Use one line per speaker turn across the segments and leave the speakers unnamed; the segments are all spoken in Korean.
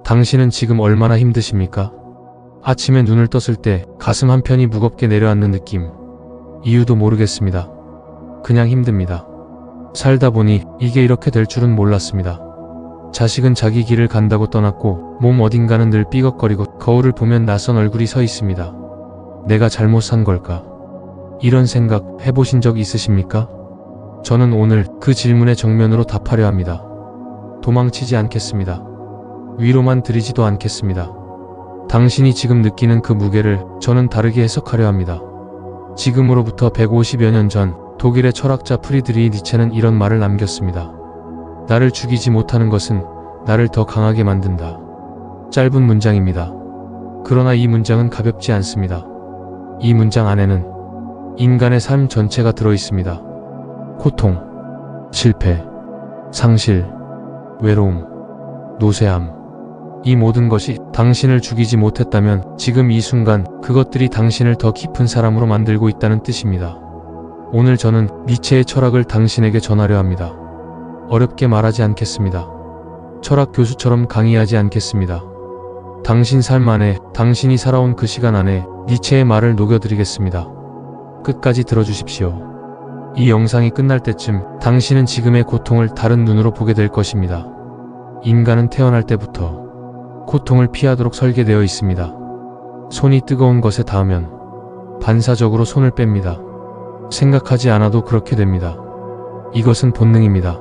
당신은 지금 얼마나 힘드십니까? 아침에 눈을 떴을 때 가슴 한편이 무겁게 내려앉는 느낌. 이유도 모르겠습니다. 그냥 힘듭니다. 살다 보니 이게 이렇게 될 줄은 몰랐습니다. 자식은 자기 길을 간다고 떠났고 몸 어딘가는 늘 삐걱거리고 거울을 보면 낯선 얼굴이 서 있습니다. 내가 잘못 산 걸까? 이런 생각 해보신 적 있으십니까? 저는 오늘 그 질문에 정면으로 답하려 합니다. 도망치지 않겠습니다. 위로만 드리지도 않겠습니다. 당신이 지금 느끼는 그 무게를 저는 다르게 해석하려 합니다. 지금으로부터 150여 년 전 독일의 철학자 프리드리히 니체는 이런 말을 남겼습니다. 나를 죽이지 못하는 것은 나를 더 강하게 만든다. 짧은 문장입니다. 그러나 이 문장은 가볍지 않습니다. 이 문장 안에는 인간의 삶 전체가 들어있습니다. 고통, 실패, 상실, 외로움, 노쇠함. 이 모든 것이 당신을 죽이지 못했다면 지금 이 순간 그것들이 당신을 더 깊은 사람으로 만들고 있다는 뜻입니다. 오늘 저는 니체의 철학을 당신에게 전하려 합니다. 어렵게 말하지 않겠습니다. 철학 교수처럼 강의하지 않겠습니다. 당신 삶 안에, 당신이 살아온 그 시간 안에 니체의 말을 녹여드리겠습니다. 끝까지 들어주십시오. 이 영상이 끝날 때쯤 당신은 지금의 고통을 다른 눈으로 보게 될 것입니다. 인간은 태어날 때부터 고통을 피하도록 설계되어 있습니다. 손이 뜨거운 것에 닿으면 반사적으로 손을 뺍니다. 생각하지 않아도 그렇게 됩니다. 이것은 본능입니다.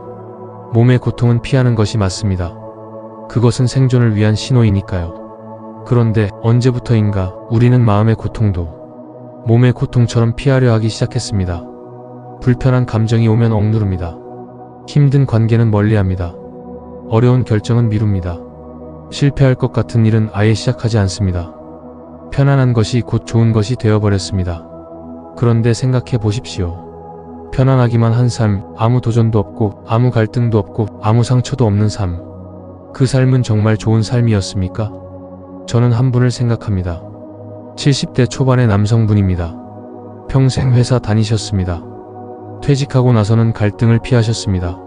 몸의 고통은 피하는 것이 맞습니다. 그것은 생존을 위한 신호이니까요. 그런데 언제부터인가 우리는 마음의 고통도 몸의 고통처럼 피하려 하기 시작했습니다. 불편한 감정이 오면 억누릅니다. 힘든 관계는 멀리합니다. 어려운 결정은 미룹니다. 실패할 것 같은 일은 아예 시작하지 않습니다. 편안한 것이 곧 좋은 것이 되어버렸습니다. 그런데 생각해 보십시오. 편안하기만 한 삶, 아무 도전도 없고 아무 갈등도 없고 아무 상처도 없는 삶. 그 삶은 정말 좋은 삶이었습니까? 저는 한 분을 생각합니다. 70대 초반의 남성분입니다. 평생 회사 다니셨습니다. 퇴직하고 나서는 갈등을 피하셨습니다.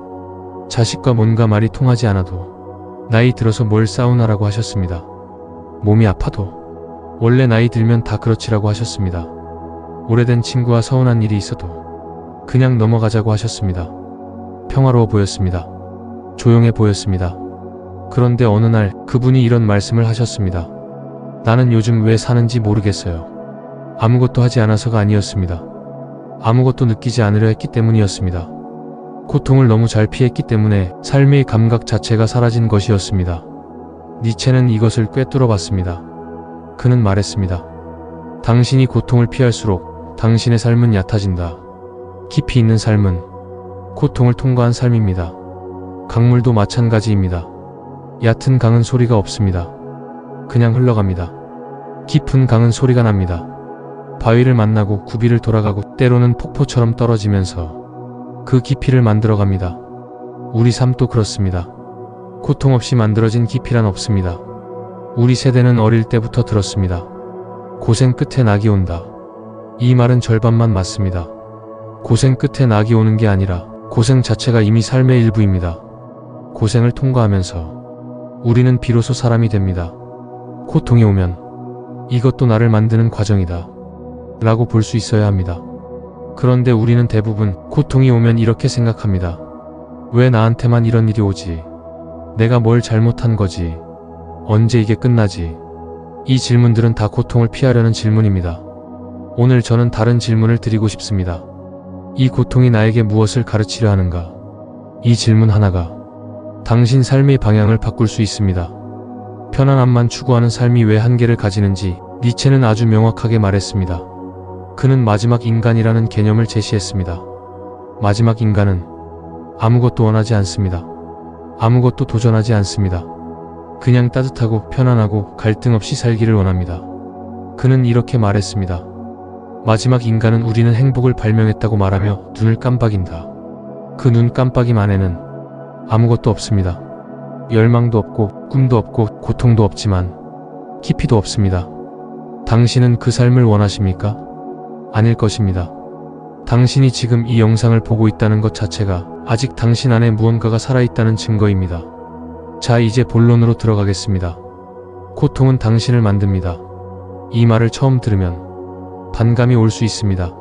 자식과 뭔가 말이 통하지 않아도 나이 들어서 뭘 싸우나라고 하셨습니다. 몸이 아파도 원래 나이 들면 다 그렇지라고 하셨습니다. 오래된 친구와 서운한 일이 있어도 그냥 넘어가자고 하셨습니다. 평화로워 보였습니다. 조용해 보였습니다. 그런데 어느 날 그분이 이런 말씀을 하셨습니다. 나는 요즘 왜 사는지 모르겠어요. 아무것도 하지 않아서가 아니었습니다. 아무것도 느끼지 않으려 했기 때문이었습니다. 고통을 너무 잘 피했기 때문에 삶의 감각 자체가 사라진 것이었습니다. 니체는 이것을 꿰뚫어 봤습니다. 그는 말했습니다. 당신이 고통을 피할수록 당신의 삶은 얕아진다. 깊이 있는 삶은 고통을 통과한 삶입니다. 강물도 마찬가지입니다. 얕은 강은 소리가 없습니다. 그냥 흘러갑니다. 깊은 강은 소리가 납니다. 바위를 만나고 굽이를 돌아가고 때로는 폭포처럼 떨어지면서 그 깊이를 만들어갑니다. 우리 삶도 그렇습니다. 고통 없이 만들어진 깊이란 없습니다. 우리 세대는 어릴 때부터 들었습니다. 고생 끝에 낙이 온다. 이 말은 절반만 맞습니다. 고생 끝에 낙이 오는 게 아니라 고생 자체가 이미 삶의 일부입니다. 고생을 통과하면서 우리는 비로소 사람이 됩니다. 고통이 오면 이것도 나를 만드는 과정이다 라고 볼 수 있어야 합니다. 그런데 우리는 대부분 고통이 오면 이렇게 생각합니다. 왜 나한테만 이런 일이 오지? 내가 뭘 잘못한 거지? 언제 이게 끝나지? 이 질문들은 다 고통을 피하려는 질문입니다. 오늘 저는 다른 질문을 드리고 싶습니다. 이 고통이 나에게 무엇을 가르치려 하는가? 이 질문 하나가 당신 삶의 방향을 바꿀 수 있습니다. 편안함만 추구하는 삶이 왜 한계를 가지는지 니체는 아주 명확하게 말했습니다. 그는 마지막 인간이라는 개념을 제시했습니다. 마지막 인간은 아무것도 원하지 않습니다. 아무것도 도전하지 않습니다. 그냥 따뜻하고 편안하고 갈등 없이 살기를 원합니다. 그는 이렇게 말했습니다. 마지막 인간은 우리는 행복을 발명했다고 말하며 눈을 깜빡인다. 그 눈 깜빡임 안에는 아무것도 없습니다. 열망도 없고 꿈도 없고 고통도 없지만 깊이도 없습니다. 당신은 그 삶을 원하십니까? 아닐 것입니다. 당신이 지금 이 영상을 보고 있다는 것 자체가 아직 당신 안에 무언가가 살아있다는 증거입니다. 자, 이제 본론으로 들어가겠습니다. 고통은 당신을 만듭니다. 이 말을 처음 들으면 반감이 올 수 있습니다.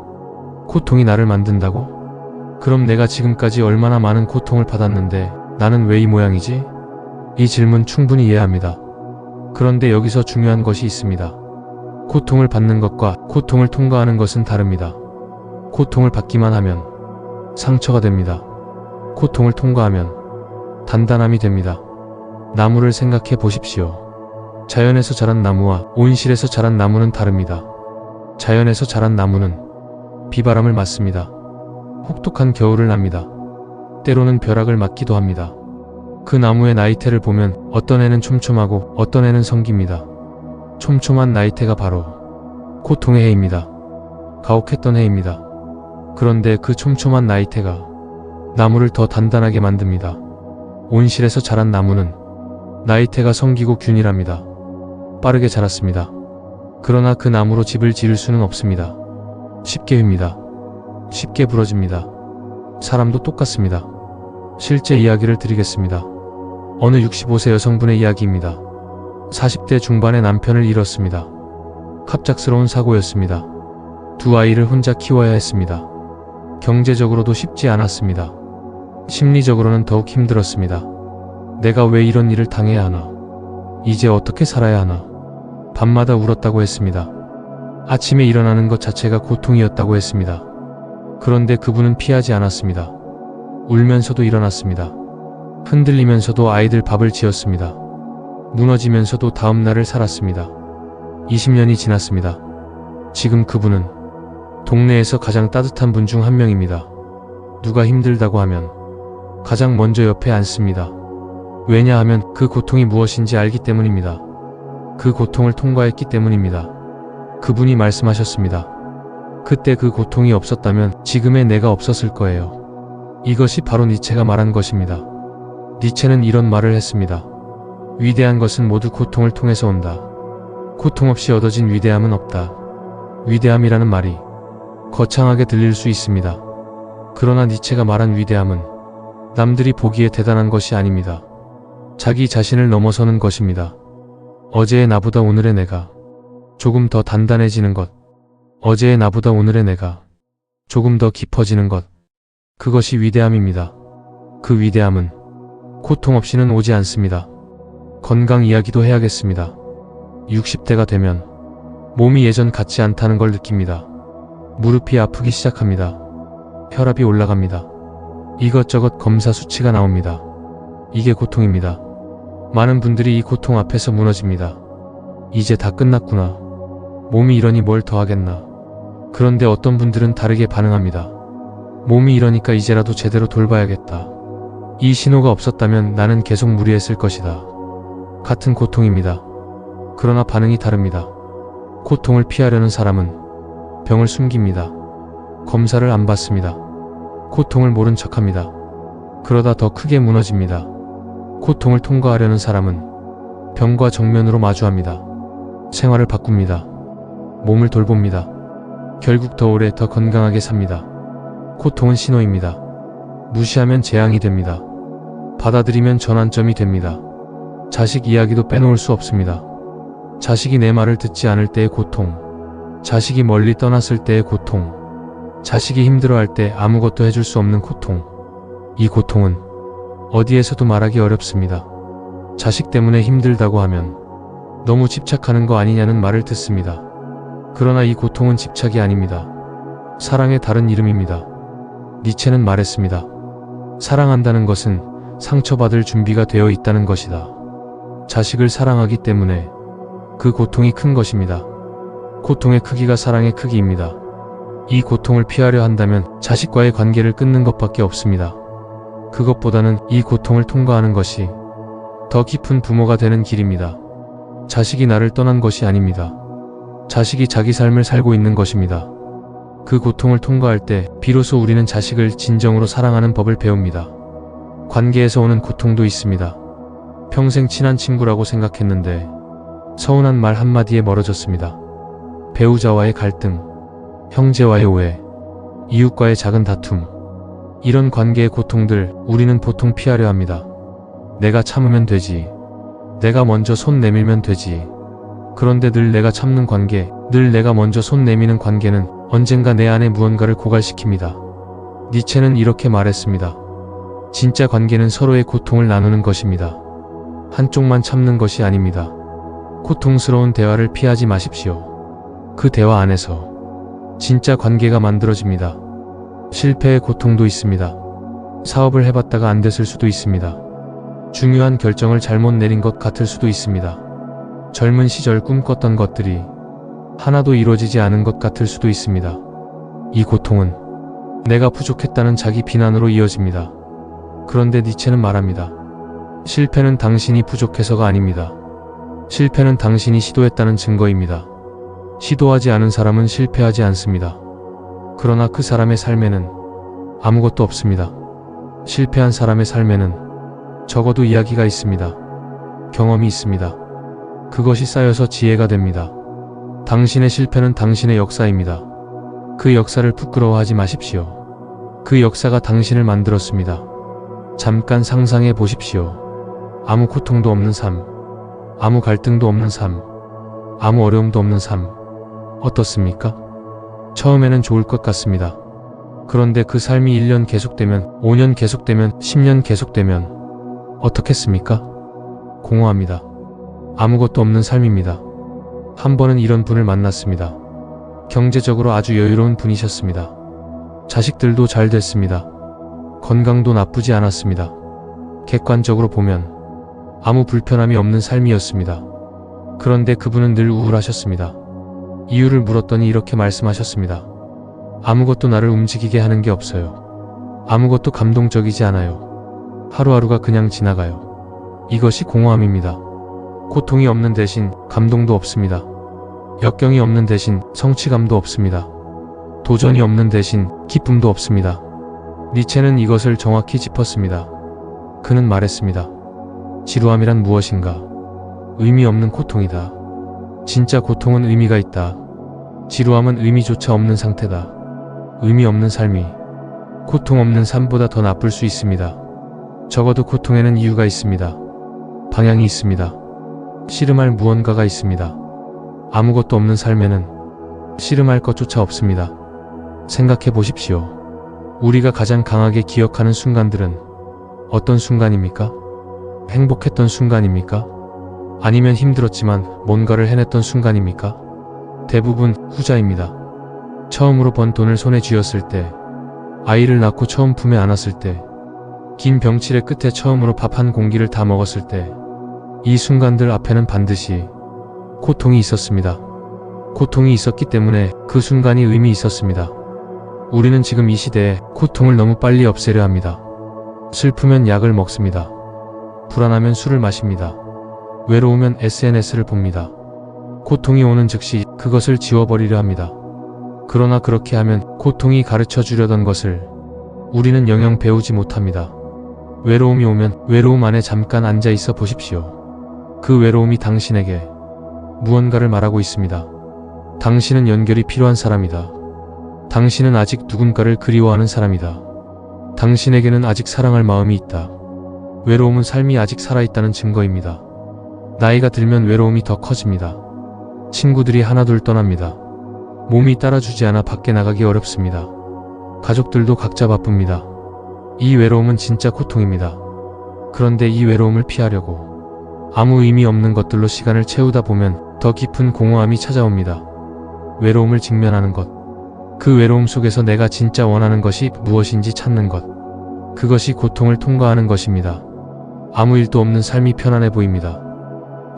고통이 나를 만든다고? 그럼 내가 지금까지 얼마나 많은 고통을 받았는데 나는 왜 이 모양이지? 이 질문 충분히 이해합니다. 그런데 여기서 중요한 것이 있습니다. 고통을 받는 것과 고통을 통과하는 것은 다릅니다. 고통을 받기만 하면 상처가 됩니다. 고통을 통과하면 단단함이 됩니다. 나무를 생각해 보십시오. 자연에서 자란 나무와 온실에서 자란 나무는 다릅니다. 자연에서 자란 나무는 비바람을 맞습니다. 혹독한 겨울을 납니다. 때로는 벼락을 맞기도 합니다. 그 나무의 나이테를 보면 어떤 애는 촘촘하고 어떤 애는 성깁니다. 촘촘한 나이테가 바로 고통의 해입니다. 가혹했던 해입니다. 그런데 그 촘촘한 나이테가 나무를 더 단단하게 만듭니다. 온실에서 자란 나무는 나이테가 성기고 균일합니다. 빠르게 자랐습니다. 그러나 그 나무로 집을 지을 수는 없습니다. 쉽게 휩니다. 쉽게 부러집니다. 사람도 똑같습니다. 실제 이야기를 드리겠습니다. 어느 65세 여성분의 이야기입니다. 40대 중반의 남편을 잃었습니다. 갑작스러운 사고였습니다. 두 아이를 혼자 키워야 했습니다. 경제적으로도 쉽지 않았습니다. 심리적으로는 더욱 힘들었습니다. 내가 왜 이런 일을 당해야 하나? 이제 어떻게 살아야 하나? 밤마다 울었다고 했습니다. 아침에 일어나는 것 자체가 고통이었다고 했습니다. 그런데 그분은 피하지 않았습니다. 울면서도 일어났습니다. 흔들리면서도 아이들 밥을 지었습니다. 무너지면서도 다음 날을 살았습니다. 20년이 지났습니다. 지금 그분은 동네에서 가장 따뜻한 분 중 한 명입니다. 누가 힘들다고 하면 가장 먼저 옆에 앉습니다. 왜냐하면 그 고통이 무엇인지 알기 때문입니다. 그 고통을 통과했기 때문입니다. 그분이 말씀하셨습니다. 그때 그 고통이 없었다면 지금의 내가 없었을 거예요. 이것이 바로 니체가 말한 것입니다. 니체는 이런 말을 했습니다. 위대한 것은 모두 고통을 통해서 온다. 고통 없이 얻어진 위대함은 없다. 위대함이라는 말이 거창하게 들릴 수 있습니다. 그러나 니체가 말한 위대함은 남들이 보기에 대단한 것이 아닙니다. 자기 자신을 넘어서는 것입니다. 어제의 나보다 오늘의 내가 조금 더 단단해지는 것, 어제의 나보다 오늘의 내가 조금 더 깊어지는 것, 그것이 위대함입니다. 그 위대함은 고통 없이는 오지 않습니다. 건강 이야기도 해야겠습니다. 60대가 되면 몸이 예전 같지 않다는 걸 느낍니다. 무릎이 아프기 시작합니다. 혈압이 올라갑니다. 이것저것 검사 수치가 나옵니다. 이게 고통입니다. 많은 분들이 이 고통 앞에서 무너집니다. 이제 다 끝났구나. 몸이 이러니 뭘 더 하겠나. 그런데 어떤 분들은 다르게 반응합니다. 몸이 이러니까 이제라도 제대로 돌봐야겠다. 이 신호가 없었다면 나는 계속 무리했을 것이다. 같은 고통입니다. 그러나 반응이 다릅니다. 고통을 피하려는 사람은 병을 숨깁니다. 검사를 안 받습니다. 고통을 모른 척합니다. 그러다 더 크게 무너집니다. 고통을 통과하려는 사람은 병과 정면으로 마주합니다. 생활을 바꿉니다. 몸을 돌봅니다. 결국 더 오래 더 건강하게 삽니다. 고통은 신호입니다. 무시하면 재앙이 됩니다. 받아들이면 전환점이 됩니다. 자식 이야기도 빼놓을 수 없습니다. 자식이 내 말을 듣지 않을 때의 고통, 자식이 멀리 떠났을 때의 고통, 자식이 힘들어할 때 아무것도 해줄 수 없는 고통. 이 고통은 어디에서도 말하기 어렵습니다. 자식 때문에 힘들다고 하면 너무 집착하는 거 아니냐는 말을 듣습니다. 그러나 이 고통은 집착이 아닙니다. 사랑의 다른 이름입니다. 니체는 말했습니다. 사랑한다는 것은 상처받을 준비가 되어 있다는 것이다. 자식을 사랑하기 때문에 그 고통이 큰 것입니다. 고통의 크기가 사랑의 크기입니다. 이 고통을 피하려 한다면 자식과의 관계를 끊는 것밖에 없습니다. 그것보다는 이 고통을 통과하는 것이 더 깊은 부모가 되는 길입니다. 자식이 나를 떠난 것이 아닙니다. 자식이 자기 삶을 살고 있는 것입니다. 그 고통을 통과할 때 비로소 우리는 자식을 진정으로 사랑하는 법을 배웁니다. 관계에서 오는 고통도 있습니다. 평생 친한 친구라고 생각했는데 서운한 말 한마디에 멀어졌습니다. 배우자와의 갈등, 형제와의 오해, 이웃과의 작은 다툼, 이런 관계의 고통들 우리는 보통 피하려 합니다. 내가 참으면 되지. 내가 먼저 손 내밀면 되지. 그런데 늘 내가 참는 관계, 늘 내가 먼저 손 내미는 관계는 언젠가 내 안에 무언가를 고갈시킵니다. 니체는 이렇게 말했습니다. 진짜 관계는 서로의 고통을 나누는 것입니다. 한쪽만 참는 것이 아닙니다. 고통스러운 대화를 피하지 마십시오. 그 대화 안에서 진짜 관계가 만들어집니다. 실패의 고통도 있습니다. 사업을 해봤다가 안 됐을 수도 있습니다. 중요한 결정을 잘못 내린 것 같을 수도 있습니다. 젊은 시절 꿈꿨던 것들이 하나도 이루어지지 않은 것 같을 수도 있습니다. 이 고통은 내가 부족했다는 자기 비난으로 이어집니다. 그런데 니체는 말합니다. 실패는 당신이 부족해서가 아닙니다. 실패는 당신이 시도했다는 증거입니다. 시도하지 않은 사람은 실패하지 않습니다. 그러나 그 사람의 삶에는 아무것도 없습니다. 실패한 사람의 삶에는 적어도 이야기가 있습니다. 경험이 있습니다. 그것이 쌓여서 지혜가 됩니다. 당신의 실패는 당신의 역사입니다. 그 역사를 부끄러워하지 마십시오. 그 역사가 당신을 만들었습니다. 잠깐 상상해 보십시오. 아무 고통도 없는 삶, 아무 갈등도 없는 삶, 아무 어려움도 없는 삶. 어떻습니까? 처음에는 좋을 것 같습니다. 그런데 그 삶이 1년 계속되면, 5년 계속되면, 10년 계속되면 어떻겠습니까? 공허합니다. 아무것도 없는 삶입니다. 한 번은 이런 분을 만났습니다. 경제적으로 아주 여유로운 분이셨습니다. 자식들도 잘 됐습니다. 건강도 나쁘지 않았습니다. 객관적으로 보면 아무 불편함이 없는 삶이었습니다. 그런데 그분은 늘 우울하셨습니다. 이유를 물었더니 이렇게 말씀하셨습니다. 아무것도 나를 움직이게 하는 게 없어요. 아무것도 감동적이지 않아요. 하루하루가 그냥 지나가요. 이것이 공허함입니다. 고통이 없는 대신 감동도 없습니다. 역경이 없는 대신 성취감도 없습니다. 도전이 없는 대신 기쁨도 없습니다. 니체는 이것을 정확히 짚었습니다. 그는 말했습니다. 지루함이란 무엇인가? 의미 없는 고통이다. 진짜 고통은 의미가 있다. 지루함은 의미조차 없는 상태다. 의미 없는 삶이 고통 없는 삶보다 더 나쁠 수 있습니다. 적어도 고통에는 이유가 있습니다. 방향이 있습니다. 씨름할 무언가가 있습니다. 아무것도 없는 삶에는 씨름할 것조차 없습니다. 생각해 보십시오. 우리가 가장 강하게 기억하는 순간들은 어떤 순간입니까? 행복했던 순간입니까? 아니면 힘들었지만 뭔가를 해냈던 순간입니까? 대부분 후자입니다. 처음으로 번 돈을 손에 쥐었을 때, 아이를 낳고 처음 품에 안았을 때, 긴 병치레 끝에 처음으로 밥 한 공기를 다 먹었을 때, 이 순간들 앞에는 반드시 고통이 있었습니다. 고통이 있었기 때문에 그 순간이 의미 있었습니다. 우리는 지금 이 시대에 고통을 너무 빨리 없애려 합니다. 슬프면 약을 먹습니다. 불안하면 술을 마십니다. 외로우면 SNS를 봅니다. 고통이 오는 즉시 그것을 지워버리려 합니다. 그러나 그렇게 하면 고통이 가르쳐 주려던 것을 우리는 영영 배우지 못합니다. 외로움이 오면 외로움 안에 잠깐 앉아 있어 보십시오. 그 외로움이 당신에게 무언가를 말하고 있습니다. 당신은 연결이 필요한 사람이다. 당신은 아직 누군가를 그리워하는 사람이다. 당신에게는 아직 사랑할 마음이 있다. 외로움은 삶이 아직 살아있다는 증거입니다. 나이가 들면 외로움이 더 커집니다. 친구들이 하나둘 떠납니다. 몸이 따라주지 않아 밖에 나가기 어렵습니다. 가족들도 각자 바쁩니다. 이 외로움은 진짜 고통입니다. 그런데 이 외로움을 피하려고 아무 의미 없는 것들로 시간을 채우다 보면 더 깊은 공허함이 찾아옵니다. 외로움을 직면하는 것, 그 외로움 속에서 내가 진짜 원하는 것이 무엇인지 찾는 것, 그것이 고통을 통과하는 것입니다. 아무 일도 없는 삶이 편안해 보입니다.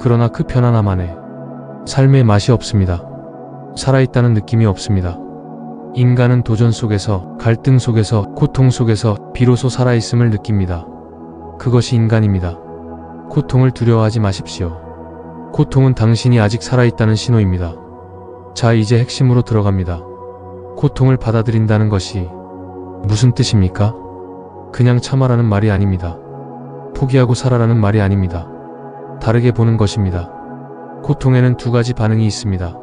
그러나 그 편안함 안에 삶의 맛이 없습니다. 살아있다는 느낌이 없습니다. 인간은 도전 속에서, 갈등 속에서, 고통 속에서 비로소 살아있음을 느낍니다. 그것이 인간입니다. 고통을 두려워하지 마십시오. 고통은 당신이 아직 살아있다는 신호입니다. 자, 이제 핵심으로 들어갑니다. 고통을 받아들인다는 것이 무슨 뜻입니까? 그냥 참아라는 말이 아닙니다. 포기하고 살아라는 말이 아닙니다. 다르게 보는 것입니다. 고통에는 두 가지 반응이 있습니다.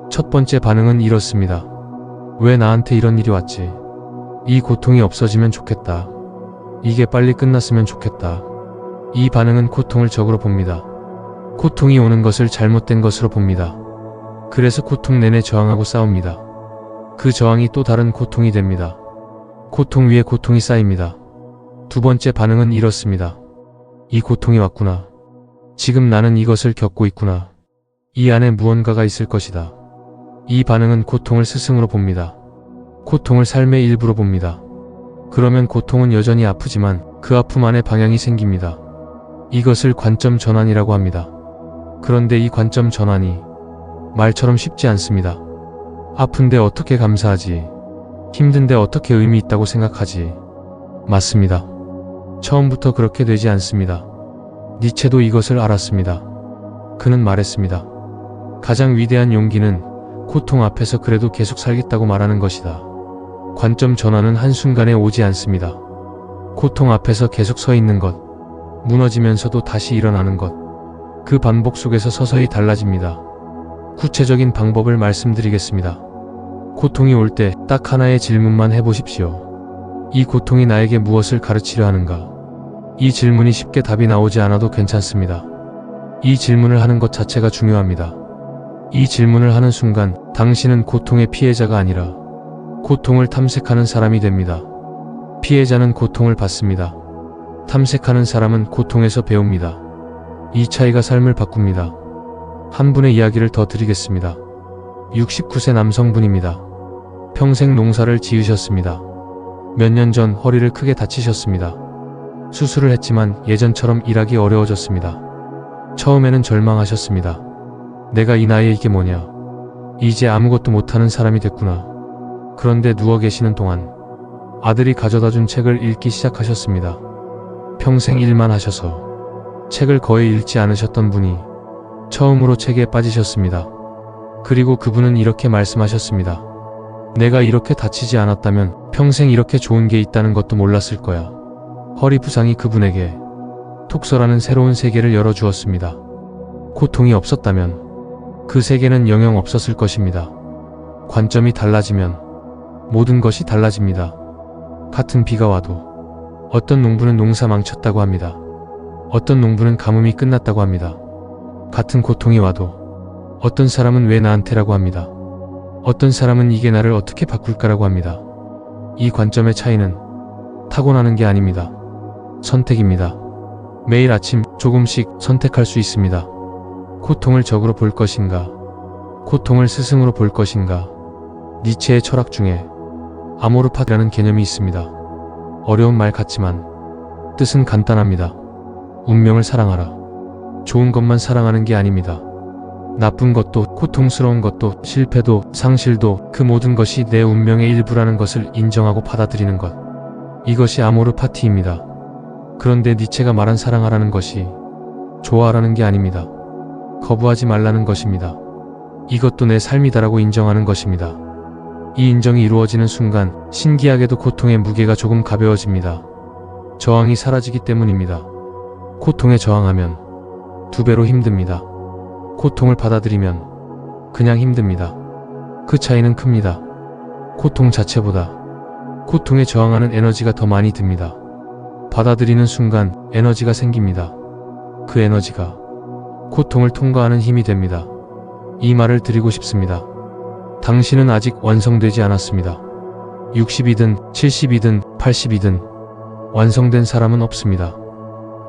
첫 번째 반응은 이렇습니다. 왜 나한테 이런 일이 왔지? 이 고통이 없어지면 좋겠다. 이게 빨리 끝났으면 좋겠다. 이 반응은 고통을 적으로 봅니다. 고통이 오는 것을 잘못된 것으로 봅니다. 그래서 고통 내내 저항하고 싸웁니다. 그 저항이 또 다른 고통이 됩니다. 고통 위에 고통이 쌓입니다. 두 번째 반응은 이렇습니다. 이 고통이 왔구나. 지금 나는 이것을 겪고 있구나. 이 안에 무언가가 있을 것이다. 이 반응은 고통을 스승으로 봅니다. 고통을 삶의 일부로 봅니다. 그러면 고통은 여전히 아프지만 그 아픔 안에 방향이 생깁니다. 이것을 관점 전환이라고 합니다. 그런데 이 관점 전환이 말처럼 쉽지 않습니다. 아픈데 어떻게 감사하지? 힘든데 어떻게 의미 있다고 생각하지? 맞습니다. 처음부터 그렇게 되지 않습니다. 니체도 이것을 알았습니다. 그는 말했습니다. 가장 위대한 용기는 고통 앞에서 그래도 계속 살겠다고 말하는 것이다. 관점 전환은 한순간에 오지 않습니다. 고통 앞에서 계속 서 있는 것, 무너지면서도 다시 일어나는 것, 그 반복 속에서 서서히 달라집니다. 구체적인 방법을 말씀드리겠습니다. 고통이 올 때 딱 하나의 질문만 해보십시오. 이 고통이 나에게 무엇을 가르치려 하는가? 이 질문이 쉽게 답이 나오지 않아도 괜찮습니다. 이 질문을 하는 것 자체가 중요합니다. 이 질문을 하는 순간 당신은 고통의 피해자가 아니라 고통을 탐색하는 사람이 됩니다. 피해자는 고통을 받습니다. 탐색하는 사람은 고통에서 배웁니다. 이 차이가 삶을 바꿉니다. 한 분의 이야기를 더 드리겠습니다. 69세 남성분입니다. 평생 농사를 지으셨습니다. 몇 년 전 허리를 크게 다치셨습니다. 수술을 했지만 예전처럼 일하기 어려워졌습니다. 처음에는 절망하셨습니다. 내가 이 나이에 이게 뭐냐. 이제 아무것도 못하는 사람이 됐구나. 그런데 누워 계시는 동안 아들이 가져다 준 책을 읽기 시작하셨습니다. 평생 일만 하셔서 책을 거의 읽지 않으셨던 분이 처음으로 책에 빠지셨습니다. 그리고 그분은 이렇게 말씀하셨습니다. 내가 이렇게 다치지 않았다면 평생 이렇게 좋은 게 있다는 것도 몰랐을 거야. 허리 부상이 그분에게 톡서라는 새로운 세계를 열어주었습니다. 고통이 없었다면 그 세계는 영영 없었을 것입니다. 관점이 달라지면 모든 것이 달라집니다. 같은 비가 와도 어떤 농부는 농사 망쳤다고 합니다. 어떤 농부는 가뭄이 끝났다고 합니다. 같은 고통이 와도 어떤 사람은 왜 나한테라고 합니다. 어떤 사람은 이게 나를 어떻게 바꿀까라고 합니다. 이 관점의 차이는 타고나는 게 아닙니다. 선택입니다. 매일 아침 조금씩 선택할 수 있습니다. 고통을 적으로 볼 것인가, 고통을 스승으로 볼 것인가. 니체의 철학 중에 아모르파라는 개념이 있습니다. 어려운 말 같지만 뜻은 간단합니다. 운명을 사랑하라. 좋은 것만 사랑하는 게 아닙니다. 나쁜 것도, 고통스러운 것도, 실패도, 상실도 그 모든 것이 내 운명의 일부라는 것을 인정하고 받아들이는 것. 이것이 아모르파티입니다. 그런데 니체가 말한 사랑하라는 것이 좋아하라는 게 아닙니다. 거부하지 말라는 것입니다. 이것도 내 삶이다라고 인정하는 것입니다. 이 인정이 이루어지는 순간 신기하게도 고통의 무게가 조금 가벼워집니다. 저항이 사라지기 때문입니다. 고통에 저항하면 2배로 힘듭니다. 고통을 받아들이면 그냥 힘듭니다. 그 차이는 큽니다. 고통 자체보다 고통에 저항하는 에너지가 더 많이 듭니다. 받아들이는 순간 에너지가 생깁니다. 그 에너지가 고통을 통과하는 힘이 됩니다. 이 말을 드리고 싶습니다. 당신은 아직 완성되지 않았습니다. 60이든 70이든 80이든 완성된 사람은 없습니다.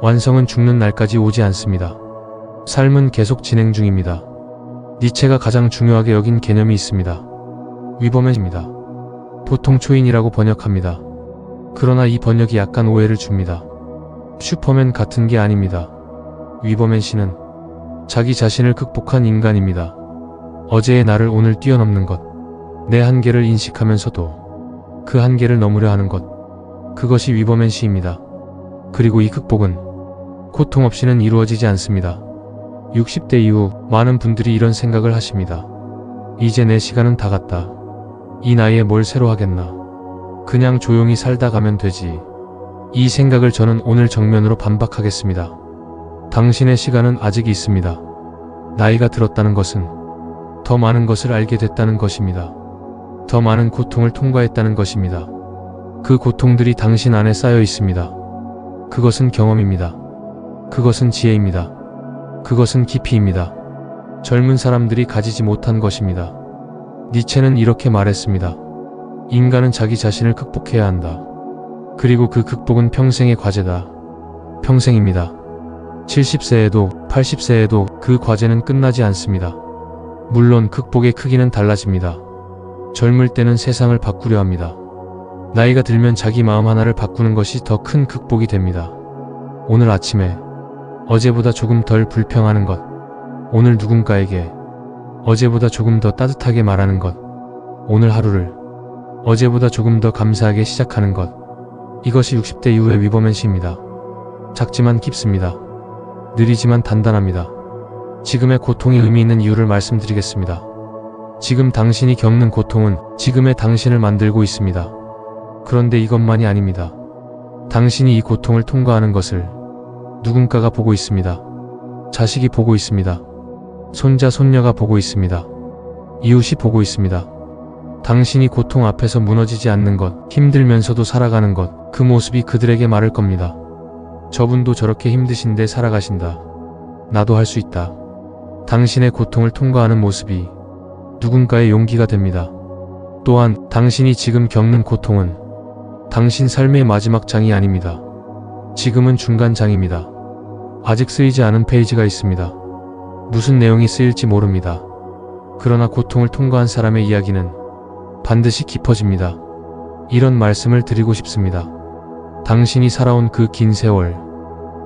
완성은 죽는 날까지 오지 않습니다. 삶은 계속 진행 중입니다. 니체가 가장 중요하게 여긴 개념이 있습니다. 위버맨입니다. 보통 초인이라고 번역합니다. 그러나 이 번역이 약간 오해를 줍니다. 슈퍼맨 같은 게 아닙니다. 위버맨 씨는 자기 자신을 극복한 인간입니다. 어제의 나를 오늘 뛰어넘는 것, 내 한계를 인식하면서도 그 한계를 넘으려 하는 것, 그것이 위버맨 씨입니다. 그리고 이 극복은 고통 없이는 이루어지지 않습니다. 60대 이후 많은 분들이 이런 생각을 하십니다. 이제 내 시간은 다 갔다. 이 나이에 뭘 새로 하겠나. 그냥 조용히 살다 가면 되지. 이 생각을 저는 오늘 정면으로 반박하겠습니다. 당신의 시간은 아직 있습니다. 나이가 들었다는 것은 더 많은 것을 알게 됐다는 것입니다. 더 많은 고통을 통과했다는 것입니다. 그 고통들이 당신 안에 쌓여 있습니다. 그것은 경험입니다. 그것은 지혜입니다. 그것은 깊이입니다. 젊은 사람들이 가지지 못한 것입니다. 니체는 이렇게 말했습니다. 인간은 자기 자신을 극복해야 한다. 그리고 그 극복은 평생의 과제다. 평생입니다. 70세에도 80세에도 그 과제는 끝나지 않습니다. 물론 극복의 크기는 달라집니다. 젊을 때는 세상을 바꾸려 합니다. 나이가 들면 자기 마음 하나를 바꾸는 것이 더 큰 극복이 됩니다. 오늘 아침에 어제보다 조금 덜 불평하는 것, 오늘 누군가에게 어제보다 조금 더 따뜻하게 말하는 것, 오늘 하루를 어제보다 조금 더 감사하게 시작하는 것, 이것이 60대 이후의 위버맨시입니다. 작지만 깊습니다. 느리지만 단단합니다. 지금의 고통이 의미 있는 이유를 말씀드리겠습니다. 지금 당신이 겪는 고통은 지금의 당신을 만들고 있습니다. 그런데 이것만이 아닙니다. 당신이 이 고통을 통과하는 것을 누군가가 보고 있습니다. 자식이 보고 있습니다. 손자, 손녀가 보고 있습니다. 이웃이 보고 있습니다. 당신이 고통 앞에서 무너지지 않는 것, 힘들면서도 살아가는 것, 그 모습이 그들에게 말할 겁니다. 저분도 저렇게 힘드신데 살아가신다. 나도 할 수 있다. 당신의 고통을 통과하는 모습이 누군가의 용기가 됩니다. 또한 당신이 지금 겪는 고통은 당신 삶의 마지막 장이 아닙니다. 지금은 중간장입니다. 아직 쓰이지 않은 페이지가 있습니다. 무슨 내용이 쓰일지 모릅니다. 그러나 고통을 통과한 사람의 이야기는 반드시 깊어집니다. 이런 말씀을 드리고 싶습니다. 당신이 살아온 그 긴 세월,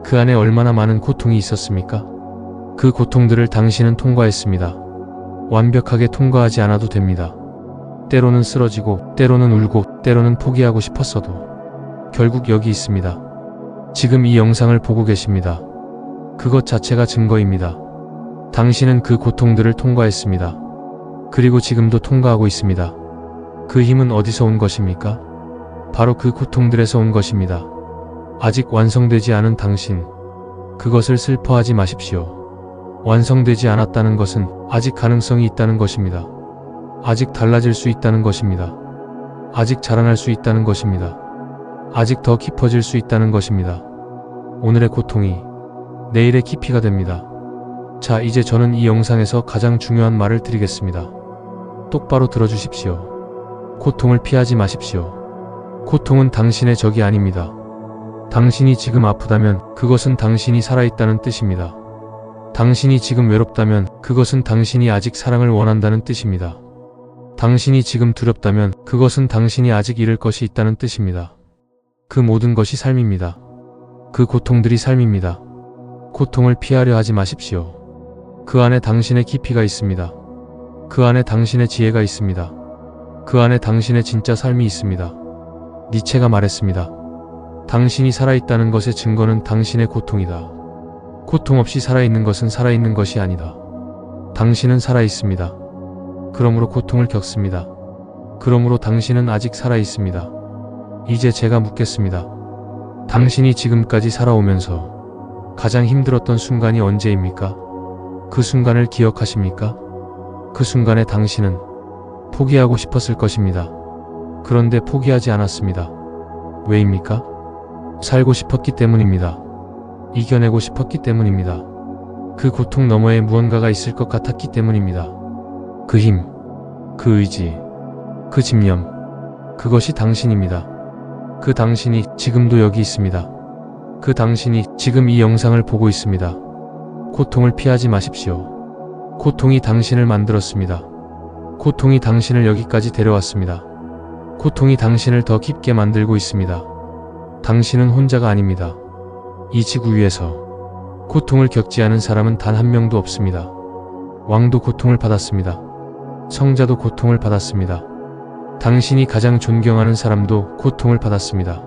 그 안에 얼마나 많은 고통이 있었습니까? 그 고통들을 당신은 통과했습니다. 완벽하게 통과하지 않아도 됩니다. 때로는 쓰러지고, 때로는 울고, 때로는 포기하고 싶었어도 결국 여기 있습니다. 지금 이 영상을 보고 계십니다. 그것 자체가 증거입니다. 당신은 그 고통들을 통과했습니다. 그리고 지금도 통과하고 있습니다. 그 힘은 어디서 온 것입니까? 바로 그 고통들에서 온 것입니다. 아직 완성되지 않은 당신, 그것을 슬퍼하지 마십시오. 완성되지 않았다는 것은 아직 가능성이 있다는 것입니다. 아직 달라질 수 있다는 것입니다. 아직 자라날 수 있다는 것입니다. 아직 더 깊어질 수 있다는 것입니다. 오늘의 고통이 내일의 깊이가 됩니다. 자, 이제 저는 이 영상에서 가장 중요한 말을 드리겠습니다. 똑바로 들어주십시오. 고통을 피하지 마십시오. 고통은 당신의 적이 아닙니다. 당신이 지금 아프다면 그것은 당신이 살아있다는 뜻입니다. 당신이 지금 외롭다면 그것은 당신이 아직 사랑을 원한다는 뜻입니다. 당신이 지금 두렵다면 그것은 당신이 아직 잃을 것이 있다는 뜻입니다. 그 모든 것이 삶입니다. 그 고통들이 삶입니다. 고통을 피하려 하지 마십시오. 그 안에 당신의 깊이가 있습니다. 그 안에 당신의 지혜가 있습니다. 그 안에 당신의 진짜 삶이 있습니다. 니체가 말했습니다. 당신이 살아있다는 것의 증거는 당신의 고통이다. 고통 없이 살아있는 것은 살아있는 것이 아니다. 당신은 살아있습니다. 그러므로 고통을 겪습니다. 그러므로 당신은 아직 살아있습니다. 이제 제가 묻겠습니다. 당신이 지금까지 살아오면서 가장 힘들었던 순간이 언제입니까? 그 순간을 기억하십니까? 그 순간에 당신은 포기하고 싶었을 것입니다. 그런데 포기하지 않았습니다. 왜입니까? 살고 싶었기 때문입니다. 이겨내고 싶었기 때문입니다. 그 고통 너머에 무언가가 있을 것 같았기 때문입니다. 그 힘, 그 의지, 그 집념, 그것이 당신입니다. 그 당신이 지금도 여기 있습니다. 그 당신이 지금 이 영상을 보고 있습니다. 고통을 피하지 마십시오. 고통이 당신을 만들었습니다. 고통이 당신을 여기까지 데려왔습니다. 고통이 당신을 더 깊게 만들고 있습니다. 당신은 혼자가 아닙니다. 이 지구 위에서 고통을 겪지 않은 사람은 단 한 명도 없습니다. 왕도 고통을 받았습니다. 성자도 고통을 받았습니다. 당신이 가장 존경하는 사람도 고통을 받았습니다.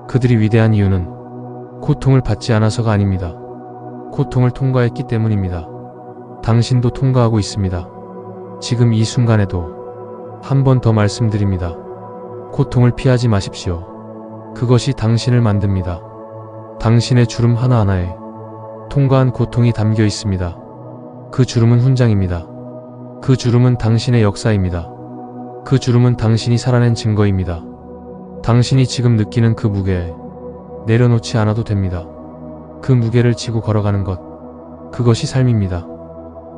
그들이 위대한 이유는 고통을 받지 않아서가 아닙니다. 고통을 통과했기 때문입니다. 당신도 통과하고 있습니다. 지금 이 순간에도 한 번 더 말씀드립니다. 고통을 피하지 마십시오. 그것이 당신을 만듭니다. 당신의 주름 하나하나에 통과한 고통이 담겨 있습니다. 그 주름은 훈장입니다. 그 주름은 당신의 역사입니다. 그 주름은 당신이 살아낸 증거입니다. 당신이 지금 느끼는 그 무게, 내려놓지 않아도 됩니다. 그 무게를 지고 걸어가는 것, 그것이 삶입니다.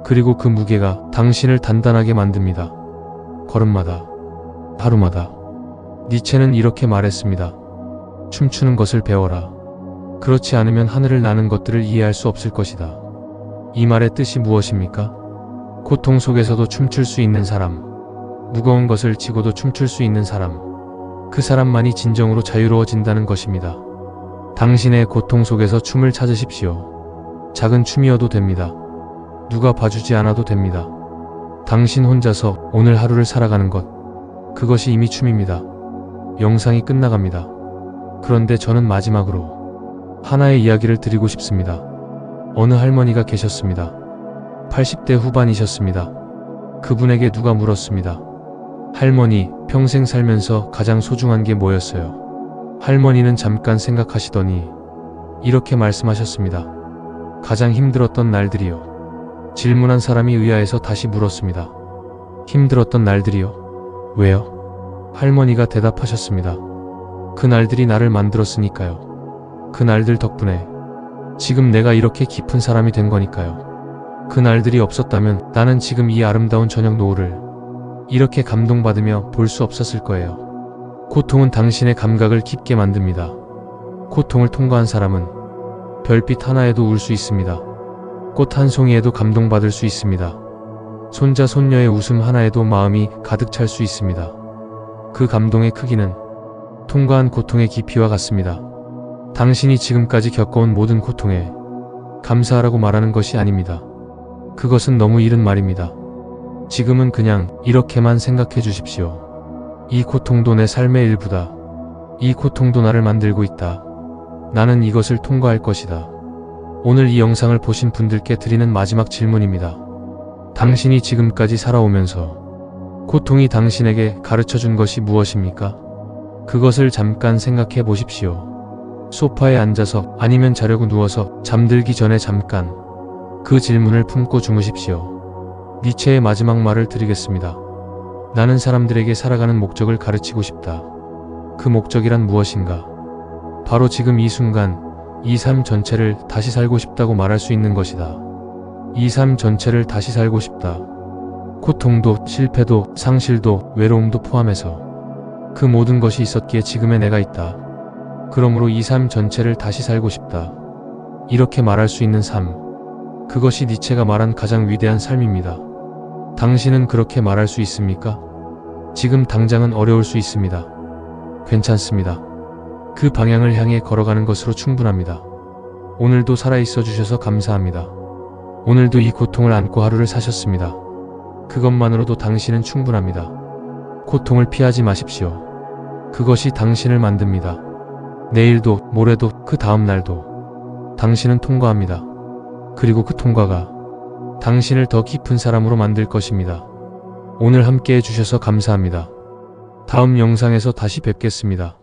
그리고 그 무게가 당신을 단단하게 만듭니다. 걸음마다, 하루마다. 니체는 이렇게 말했습니다. 춤추는 것을 배워라. 그렇지 않으면 하늘을 나는 것들을 이해할 수 없을 것이다. 이 말의 뜻이 무엇입니까? 고통 속에서도 춤출 수 있는 사람, 무거운 것을 지고도 춤출 수 있는 사람, 그 사람만이 진정으로 자유로워진다는 것입니다. 당신의 고통 속에서 춤을 찾으십시오. 작은 춤이어도 됩니다. 누가 봐주지 않아도 됩니다. 당신 혼자서 오늘 하루를 살아가는 것, 그것이 이미 춤입니다. 영상이 끝나갑니다. 그런데 저는 마지막으로 하나의 이야기를 드리고 싶습니다. 어느 할머니가 계셨습니다. 80대 후반이셨습니다. 그분에게 누가 물었습니다. 할머니, 평생 살면서 가장 소중한 게 뭐였어요? 할머니는 잠깐 생각하시더니 이렇게 말씀하셨습니다. 가장 힘들었던 날들이요. 질문한 사람이 의아해서 다시 물었습니다. 힘들었던 날들이요? 왜요? 할머니가 대답하셨습니다. 그 날들이 나를 만들었으니까요. 그 날들 덕분에 지금 내가 이렇게 깊은 사람이 된 거니까요. 그 날들이 없었다면 나는 지금 이 아름다운 저녁 노을을 이렇게 감동받으며 볼 수 없었을 거예요. 고통은 당신의 감각을 깊게 만듭니다. 고통을 통과한 사람은 별빛 하나에도 울 수 있습니다. 꽃 한 송이에도 감동받을 수 있습니다. 손자 손녀의 웃음 하나에도 마음이 가득 찰 수 있습니다. 그 감동의 크기는 통과한 고통의 깊이와 같습니다. 당신이 지금까지 겪어온 모든 고통에 감사하라고 말하는 것이 아닙니다. 그것은 너무 이른 말입니다. 지금은 그냥 이렇게만 생각해 주십시오. 이 고통도 내 삶의 일부다. 이 고통도 나를 만들고 있다. 나는 이것을 통과할 것이다. 오늘 이 영상을 보신 분들께 드리는 마지막 질문입니다. 당신이 지금까지 살아오면서 고통이 당신에게 가르쳐 준 것이 무엇입니까? 그것을 잠깐 생각해 보십시오. 소파에 앉아서 아니면 자려고 누워서 잠들기 전에 잠깐 그 질문을 품고 주무십시오. 니체의 마지막 말을 드리겠습니다. 나는 사람들에게 살아가는 목적을 가르치고 싶다. 그 목적이란 무엇인가? 바로 지금 이 순간, 이 삶 전체를 다시 살고 싶다고 말할 수 있는 것이다. 이 삶 전체를 다시 살고 싶다. 고통도, 실패도, 상실도, 외로움도 포함해서 그 모든 것이 있었기에 지금의 내가 있다. 그러므로 이 삶 전체를 다시 살고 싶다. 이렇게 말할 수 있는 삶. 그것이 니체가 말한 가장 위대한 삶입니다. 당신은 그렇게 말할 수 있습니까? 지금 당장은 어려울 수 있습니다. 괜찮습니다. 그 방향을 향해 걸어가는 것으로 충분합니다. 오늘도 살아있어 주셔서 감사합니다. 오늘도 이 고통을 안고 하루를 사셨습니다. 그것만으로도 당신은 충분합니다. 고통을 피하지 마십시오. 그것이 당신을 만듭니다. 내일도, 모레도, 그 다음 날도 당신은 통과합니다. 그리고 그 통과가 당신을 더 깊은 사람으로 만들 것입니다. 오늘 함께 해주셔서 감사합니다. 다음 영상에서 다시 뵙겠습니다.